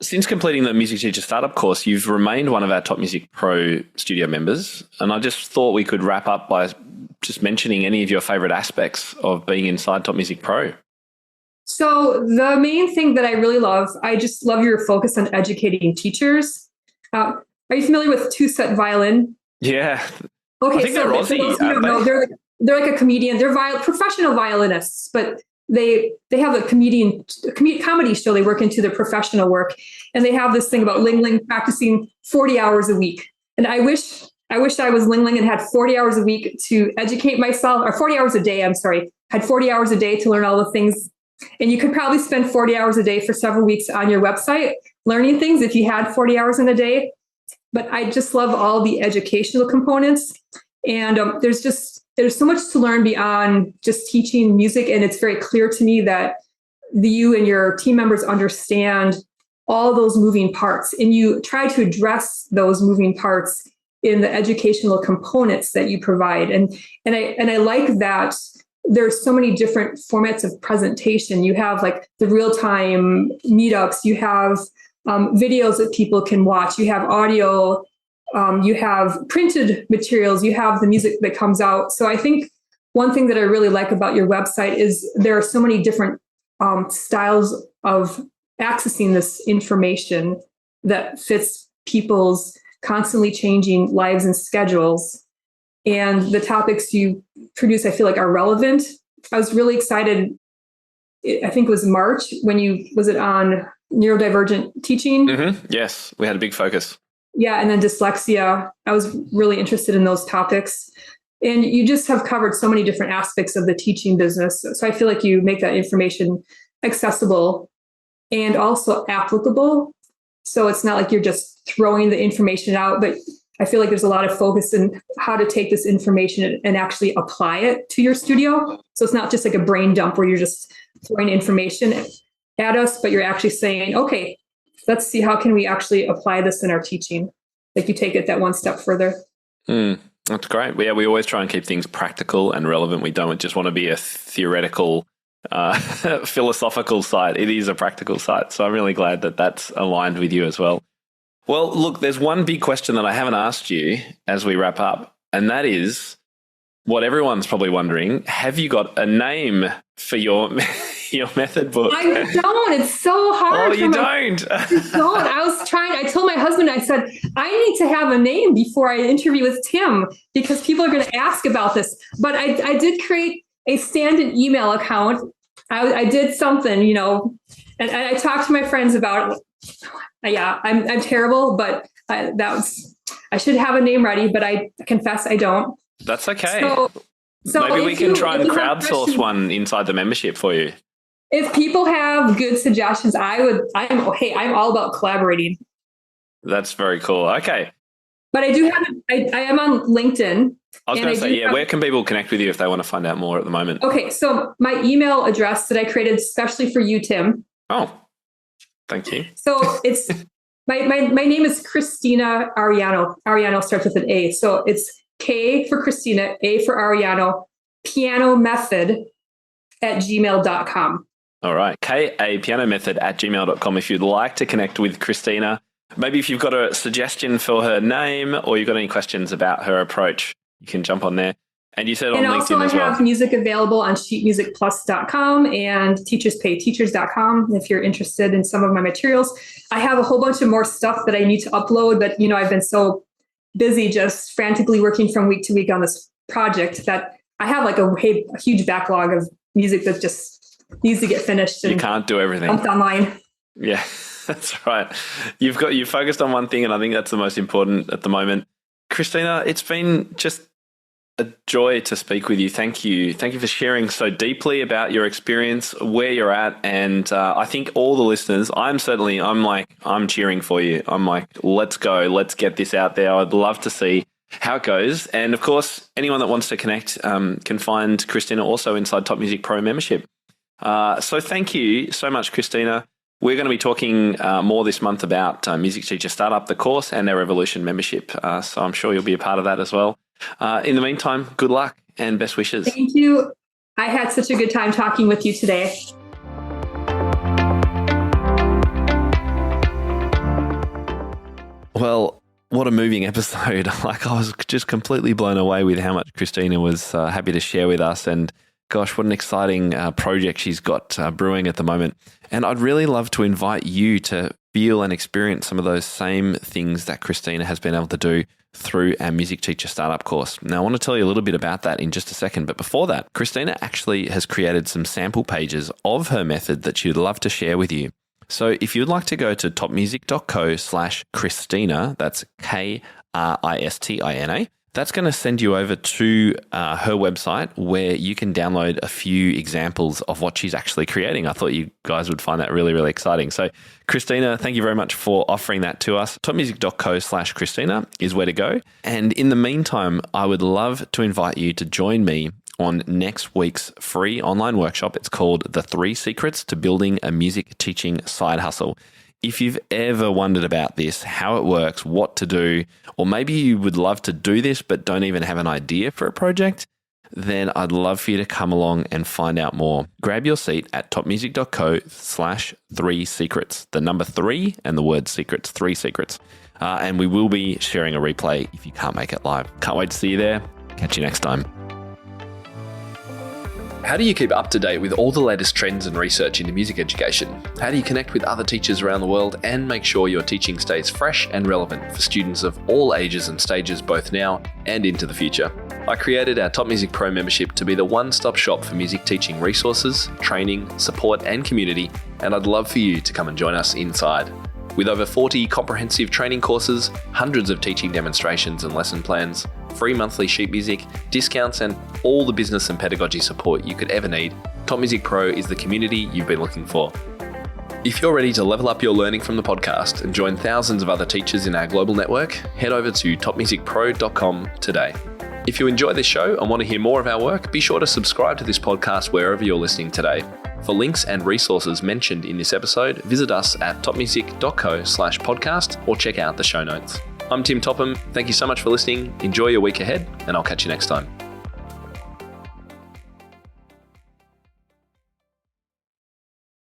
since completing the Music Teacher Startup course, you've remained one of our Top Music Pro studio members, and I just thought we could wrap up by just mentioning any of your favourite aspects of being inside Top Music Pro. So the main thing that I really love, I just love your focus on educating teachers. Are you familiar with two-set violin? Yeah. Okay, I think they're Aussie. They're like a comedian. They're professional violinists, but they have a comedy show they work into their professional work. And they have this thing about Ling Ling practicing 40 hours a week. And I wish I was Ling Ling and had 40 hours a week to educate myself, or 40 hours a day, had 40 hours a day to learn all the things. And you could probably spend 40 hours a day for several weeks on your website learning things if you had 40 hours in a day. But I just love all the educational components. And there's so much to learn beyond just teaching music. And it's very clear to me that you and your team members understand all those moving parts. And you try to address those moving parts in the educational components that you provide. And I like that there's so many different formats of presentation. You have like the real-time meetups, you have videos that people can watch, you have audio, you have printed materials, you have the music that comes out. So I think one thing that I really like about your website is there are so many different styles of accessing this information that fits people's constantly changing lives and schedules. And the topics you produce, I feel like, are relevant. I was really excited. I think it was March when was it on neurodivergent teaching? Mm-hmm. Yes, we had a big focus. Yeah, and then dyslexia. I was really interested in those topics. And you just have covered so many different aspects of the teaching business. So I feel like you make that information accessible and also applicable. So it's not like you're just throwing the information out, but I feel like there's a lot of focus in how to take this information and actually apply it to your studio. So it's not just like a brain dump where you're just throwing information at us, but you're actually saying, okay, let's see how can we actually apply this in our teaching. Like you take it that one step further. That's great. Yeah, we always try and keep things practical and relevant. We don't just want to be a theoretical, philosophical site. It is a practical site. So I'm really glad that that's aligned with you as well. Well, look, there's one big question that I haven't asked you as we wrap up, and that is what everyone's probably wondering. Have you got a name for your method book? I don't. It's so hard. Oh, you don't? I told my husband, I said, I need to have a name before I interview with Tim because people are going to ask about this. But I did create a stand-in email account. I did something, and I talked to my friends about it. Yeah, I'm terrible, but I should have a name ready, but I confess I don't. That's okay. So maybe we can try and crowdsource one inside the membership for you. If people have good suggestions, I'm all about collaborating. That's very cool. Okay. But I do have, I am on LinkedIn. I was going to say, where can people connect with you if they want to find out more at the moment? Okay. So my email address that I created especially for you, Tim. Oh, thank you. So it's, my name is Kristina Arellano. Arellano starts with an A. So it's K for Kristina, A for Arellano, pianomethod@gmail.com. All right. KApianomethod@gmail.com. If you'd like to connect with Kristina, maybe if you've got a suggestion for her name or you've got any questions about her approach, you can jump on there. And you said on LinkedIn as well. And also I have music available on sheetmusicplus.com and teacherspayteachers.com if you're interested in some of my materials. I have a whole bunch of more stuff that I need to upload, but I've been so busy just frantically working from week to week on this project that I have like a huge backlog of music that just needs to get finished. You can't do everything. Dumped online. Yeah, that's right. You focused on one thing, and I think that's the most important at the moment. Kristina, it's been just a joy to speak with you. Thank you. Thank you for sharing so deeply about your experience, where you're at. And I think all the listeners, I'm cheering for you. I'm like, let's go. Let's get this out there. I'd love to see how it goes. And of course, anyone that wants to connect can find Kristina also inside Top Music Pro membership. So thank you so much, Kristina. We're going to be talking more this month about Music Teacher Startup, the course, and our Revolution membership. So I'm sure you'll be a part of that as well. In the meantime, good luck and best wishes. Thank you. I had such a good time talking with you today. Well, what a moving episode. I was just completely blown away with how much Kristina was happy to share with us. And gosh, what an exciting project she's got brewing at the moment. And I'd really love to invite you to feel and experience some of those same things that Kristina has been able to do through our Music Teacher Startup course. Now, I want to tell you a little bit about that in just a second. But before that, Kristina actually has created some sample pages of her method that she'd love to share with you. So if you'd like to go to topmusic.co/Kristina, that's Kristina, that's going to send you over to her website where you can download a few examples of what she's actually creating. I thought you guys would find that really, really exciting. So Kristina, thank you very much for offering that to us. topmusic.co/Kristina is where to go. And in the meantime, I would love to invite you to join me on next week's free online workshop. It's called The 3 Secrets to Building a Music Teaching Side Hustle. If you've ever wondered about this, how it works, what to do, or maybe you would love to do this but don't even have an idea for a project, then I'd love for you to come along and find out more. Grab your seat at topmusic.co/3 secrets, the number 3 and the word secrets, 3 secrets. And we will be sharing a replay if you can't make it live. Can't wait to see you there. Catch you next time. How do you keep up to date with all the latest trends and research into music education? How do you connect with other teachers around the world and make sure your teaching stays fresh and relevant for students of all ages and stages, both now and into the future? I created our Top Music Pro membership to be the one-stop shop for music teaching resources, training, support, and community, and I'd love for you to come and join us inside. With over 40 comprehensive training courses, hundreds of teaching demonstrations and lesson plans, free monthly sheet music, discounts, and all the business and pedagogy support you could ever need, Top Music Pro is the community you've been looking for. If you're ready to level up your learning from the podcast and join thousands of other teachers in our global network, head over to topmusicpro.com today. If you enjoy this show and want to hear more of our work, be sure to subscribe to this podcast wherever you're listening today. For links and resources mentioned in this episode, visit us at topmusic.co/podcast or check out the show notes. I'm Tim Topham. Thank you so much for listening. Enjoy your week ahead, and I'll catch you next time.